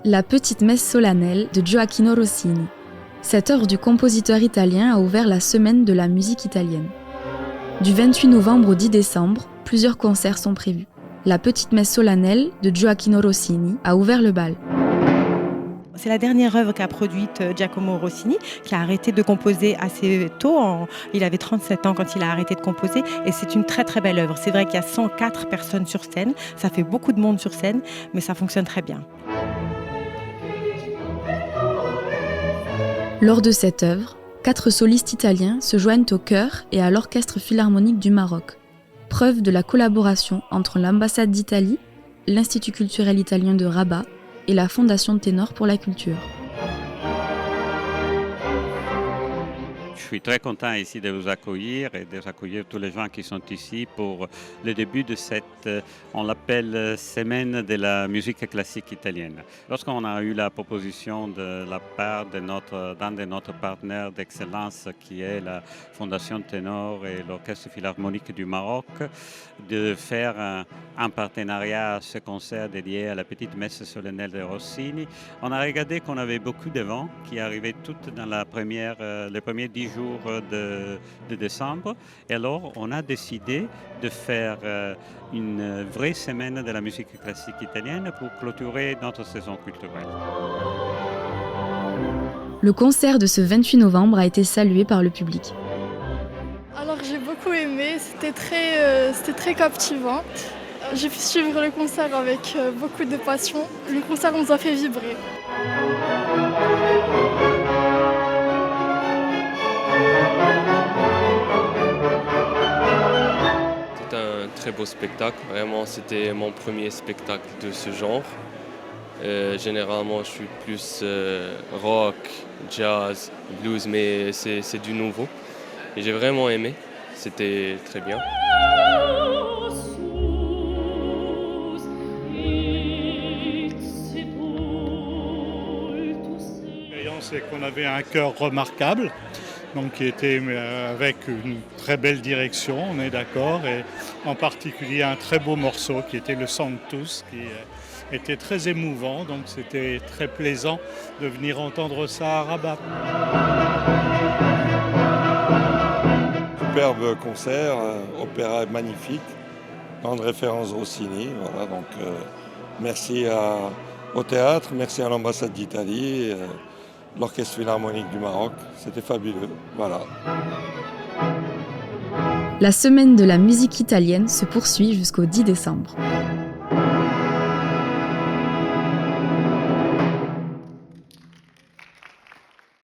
La petite messe solennelle de Gioacchino Rossini. Cette œuvre du compositeur italien a ouvert la semaine de la musique italienne. Du 28 novembre au 10 décembre, plusieurs concerts sont prévus. La petite messe solennelle de Gioacchino Rossini a ouvert le bal. C'est la dernière œuvre qu'a produite Giacomo Rossini, qui a arrêté de composer assez tôt. Il avait 37 ans quand il a arrêté de composer. Et c'est une très très belle œuvre. C'est vrai qu'il y a 104 personnes sur scène. Ça fait beaucoup de monde sur scène, mais ça fonctionne très bien. Lors de cette œuvre, 4 solistes italiens se joignent au chœur et à l'Orchestre philharmonique du Maroc. Preuve de la collaboration entre l'ambassade d'Italie, l'Institut culturel italien de Rabat et la Fondation Ténor pour la culture. Je suis très content ici de vous accueillir et d'accueillir tous les gens qui sont ici pour le début de cette, on l'appelle, semaine de la musique classique italienne. Lorsqu'on a eu la proposition de la part de d'un de notre partenaires d'excellence qui est la Fondation Ténor et l'Orchestre philharmonique du Maroc, de faire un partenariat à ce concert dédié à la petite messe solennelle de Rossini, on a regardé qu'on avait beaucoup de vents qui arrivaient toutes dans les premiers 10 jours de décembre. Et alors, on a décidé de faire une vraie semaine de la musique classique italienne pour clôturer notre saison culturelle. Le concert de ce 28 novembre a été salué par le public. Alors j'ai beaucoup aimé, c'était très captivant. J'ai pu suivre le concert avec beaucoup de passion. Le concert nous a fait vibrer. C'était un très beau spectacle, vraiment c'était mon premier spectacle de ce genre. Généralement je suis plus rock, jazz, blues, mais c'est du nouveau. Et j'ai vraiment aimé, c'était très bien. C'est qu'on avait un chœur remarquable, donc qui était avec une très belle direction, on est d'accord, et en particulier un très beau morceau qui était le Sanctus, qui était très émouvant, donc c'était très plaisant de venir entendre ça à Rabat. Superbe concert, opéra magnifique, grande référence Rossini, voilà, donc merci au théâtre, merci à l'ambassade d'Italie. L'Orchestre philharmonique du Maroc, c'était fabuleux, voilà. La semaine de la musique italienne se poursuit jusqu'au 10 décembre.